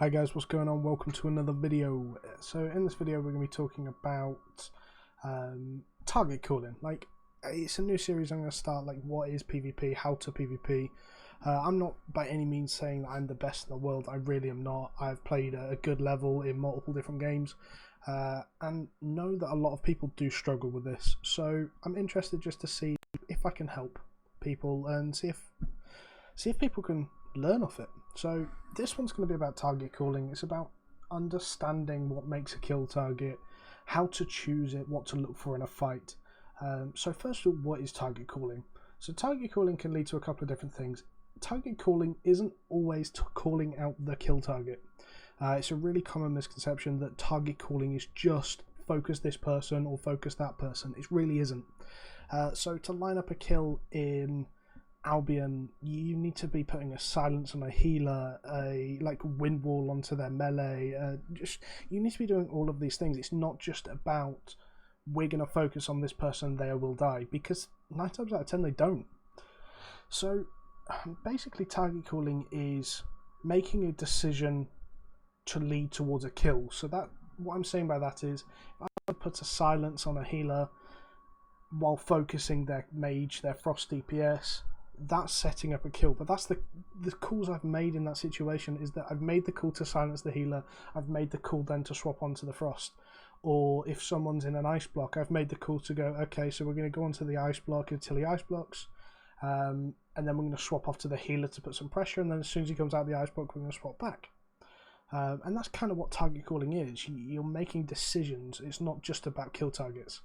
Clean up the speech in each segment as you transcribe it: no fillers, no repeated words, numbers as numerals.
Hi guys, what's going on? Welcome to another video. So in this video we're going to be talking about target calling. Like, it's a new series I'm going to start, like what is PvP, how to PvP. I'm not by any means saying that I'm the best in the world. I really am not. I've played a good level in multiple different games and know that a lot of people do struggle with this. So I'm interested just to see if I can help people and see if people can learn off it. So this one's going to be about target calling. It's about understanding what makes a kill target, how to choose it, what to look for in a fight. So first of all, what is target calling? So target calling can lead to a couple of different things. Target calling isn't always calling out the kill target. It's a really common misconception that target calling is just focus this person or focus that person. It really isn't. So to line up a kill in Albion, you need to be putting a silence on a healer, a wind wall onto their melee. You need to be doing all of these things. It's not just about we're going to focus on this person, they will die, because 9 times out of 10 they don't. So basically target calling is making a decision to lead towards a kill. So that, what I'm saying by that is, if I put a silence on a healer while focusing their mage, their frost DPS, that's setting up a kill. But that's the calls I've made in that situation, is that I've made the call to silence the healer, I've made the call then to swap onto the frost. Or if someone's in an ice block, I've made the call to go, okay, so we're going to go onto the ice block until he ice blocks, and then we're going to swap off to the healer to put some pressure, and then as soon as he comes out of the ice block, we're going to swap back. And that's kind of what target calling is. You're making decisions. It's not just about kill targets.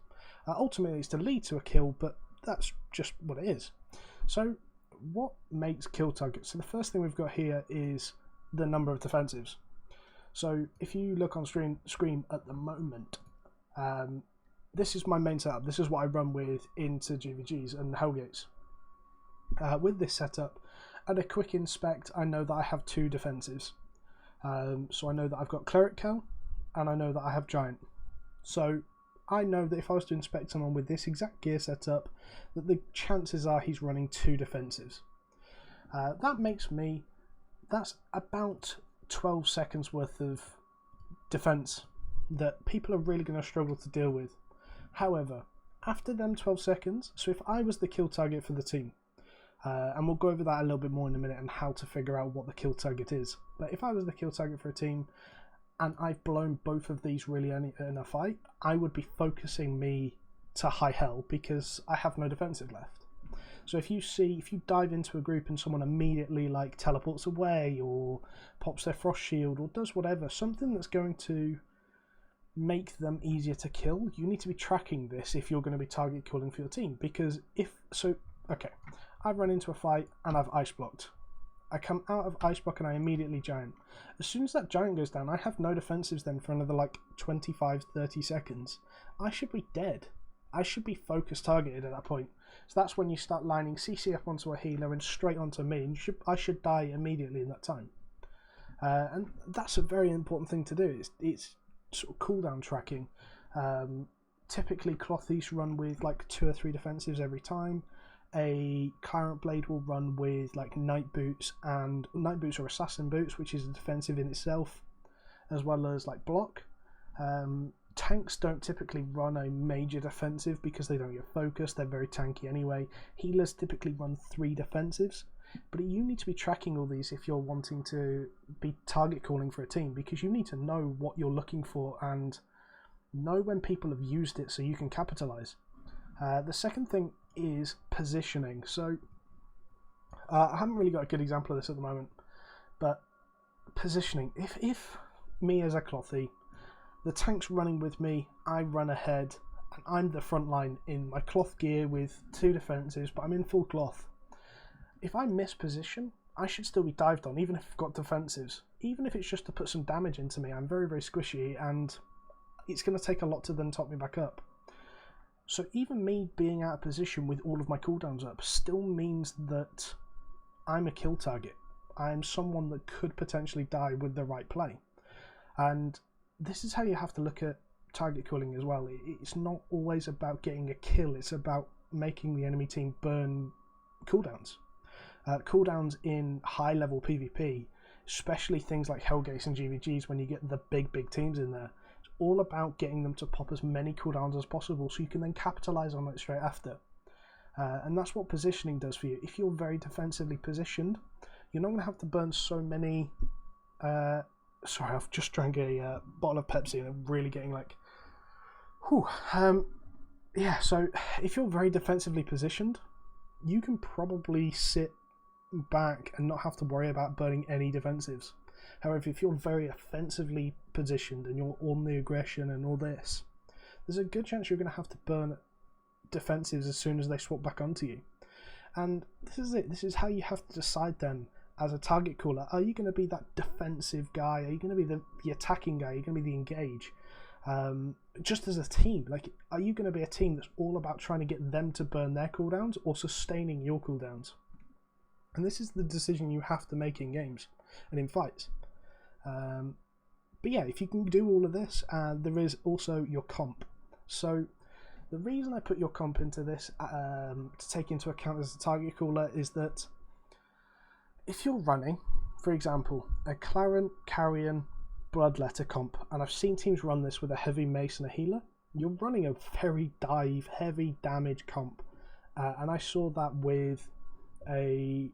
Ultimately it's to lead to a kill, but that's just what it is. So what makes kill targets? So the first thing we've got here is the number of defensives. So if you look on screen at the moment, this is my main setup. This is what I run with into GVGs and Hellgates. With this setup, at a quick inspect, I know that I have 2 defensives. So I know that I've got Clerical and I know that I have Giant. So I know that if I was to inspect someone with this exact gear setup, that the chances are he's running 2 defensives. That makes me, that's about 12 seconds worth of defense that people are really going to struggle to deal with. However, after them 12 seconds, so if I was the kill target for the team, and we'll go over that a little bit more in a minute and how to figure out what the kill target is, but if I was the kill target for a team and I've blown both of these really in a fight, I would be focusing me to high hell because I have no defensive left. So if you dive into a group and someone immediately teleports away or pops their frost shield or does whatever, something that's going to make them easier to kill, you need to be tracking this if you're going to be target killing for your team. Because okay, I've run into a fight and I've ice blocked. I come out of ice block and I immediately giant. As soon as that giant goes down, I have no defensives then for another 25-30 seconds. I should be dead. I should be focus targeted at that point. So that's when you start lining CC up onto a healer and straight onto me, and I should die immediately in that time. And that's a very important thing to do. It's sort of cooldown tracking. Typically Clothies run with 2 or 3 defensives every time. A Clarent Blade will run with Night Boots, and Night Boots or Assassin Boots, which is a defensive in itself, as well as block. Tanks don't typically run a major defensive because they don't get focused, they're very tanky anyway. Healers typically run 3 defensives, but you need to be tracking all these if you're wanting to be target calling for a team, because you need to know what you're looking for and know when people have used it so you can capitalize. The second thing is positioning. So I haven't really got a good example of this at the moment, but positioning. If me as a Clothy, the tank's running with me, I run ahead, and I'm the front line in my cloth gear with 2 defensives, but I'm in full cloth. If I miss position, I should still be dived on, even if I've got defensives. Even if it's just to put some damage into me, I'm very, very squishy, and it's going to take a lot to then top me back up. So even me being out of position with all of my cooldowns up still means that I'm a kill target. I'm someone that could potentially die with the right play. And this is how you have to look at target calling as well. It's not always about getting a kill, it's about making the enemy team burn cooldowns. Cooldowns in high level PvP especially things like Hellgates and GVGs when you get the big teams in there. It's all about getting them to pop as many cooldowns as possible so you can then capitalize on it straight after. And that's what positioning does for you. If you're very defensively positioned, you're not going to have to burn so many... sorry, I've just drank a bottle of Pepsi and I'm really getting like... Whew. Yeah, so if you're very defensively positioned, you can probably sit back and not have to worry about burning any defensives. However, if you're very offensively positioned and you're on the aggression and all this, there's a good chance you're going to have to burn defensives as soon as they swap back onto you. And this is it. This is how you have to decide then as a target caller. Are you going to be that defensive guy? Are you going to be the attacking guy? Are you going to be the engage? Just as a team, like, are you going to be a team that's all about trying to get them to burn their cooldowns or sustaining your cooldowns? And this is the decision you have to make in games and in fights. But yeah, if you can do all of this, there is also your comp. So the reason I put your comp into this to take into account as a target caller is that if you're running, for example, a Clarent, Carrion, Bloodletter comp, and I've seen teams run this with a heavy mace and a healer, you're running a very dive, heavy damage comp, and I saw that with a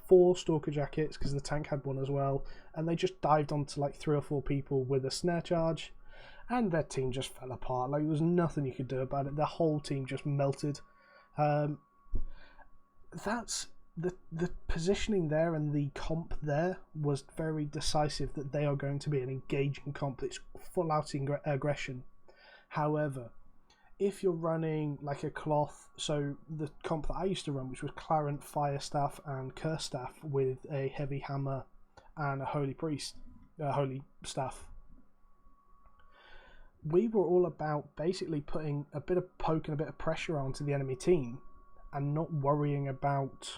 four Stalker Jackets, because the tank had one as well, and they just dived onto like 3 or 4 people with a snare charge, and their team just fell apart. Like, there was nothing you could do about it. The whole team just melted. That's the positioning there, and the comp there was very decisive that they are going to be an engaging comp. It's full out aggression. However, if you're running like a cloth, so the comp that I used to run, which was Clarent, Fire Staff and Curse Staff with a heavy hammer and a holy priest, holy staff, we were all about basically putting a bit of poke and a bit of pressure onto the enemy team and not worrying about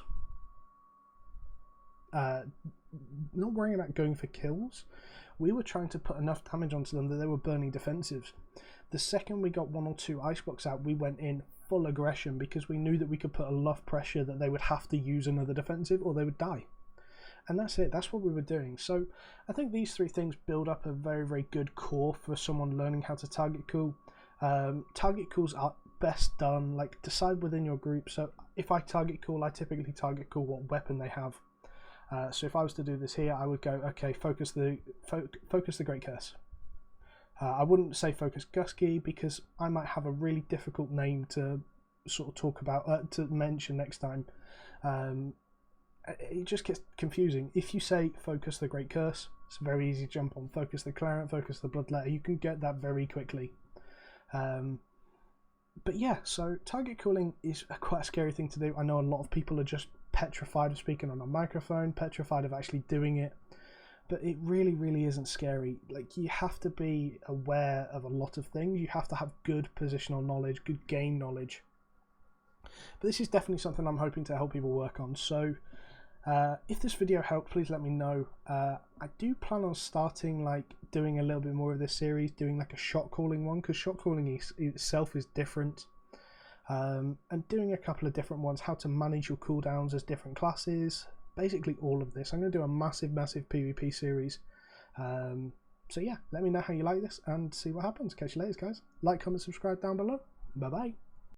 going for kills. We were trying to put enough damage onto them that they were burning defensives. The second we got 1 or 2 ice blocks out, we went in full aggression because we knew that we could put enough pressure that they would have to use another defensive or they would die. And that's it. That's what we were doing. So I think these 3 things build up a very good core for someone learning how to target call. Target calls are best done, like, decide within your group. So if I target call, I typically target call what weapon they have. So if I was to do this here, I would go, okay, focus the Great Curse. I wouldn't say focus Guskey because I might have a really difficult name to sort of talk about, to mention next time. It just gets confusing. If you say focus the Great Curse, it's very easy to jump on. Focus the Clarent, focus the Bloodletter. You can get that very quickly. But yeah, so target calling is quite a scary thing to do. I know a lot of people are just petrified of speaking on a microphone, petrified of actually doing it, but it really isn't scary. Like, you have to be aware of a lot of things. You have to have good positional knowledge, good game knowledge. But this is definitely something I'm hoping to help people work on. So if this video helped, please let me know. I do plan on starting like doing a little bit more of this series, doing like a shot calling one, because shot calling itself is different. And doing a couple of different ones, how to manage your cooldowns as different classes, basically all of this. I'm going to do a massive PvP series. So yeah, let me know how you like this and see what happens. Catch you later, guys. Like, comment, subscribe down below. Bye bye.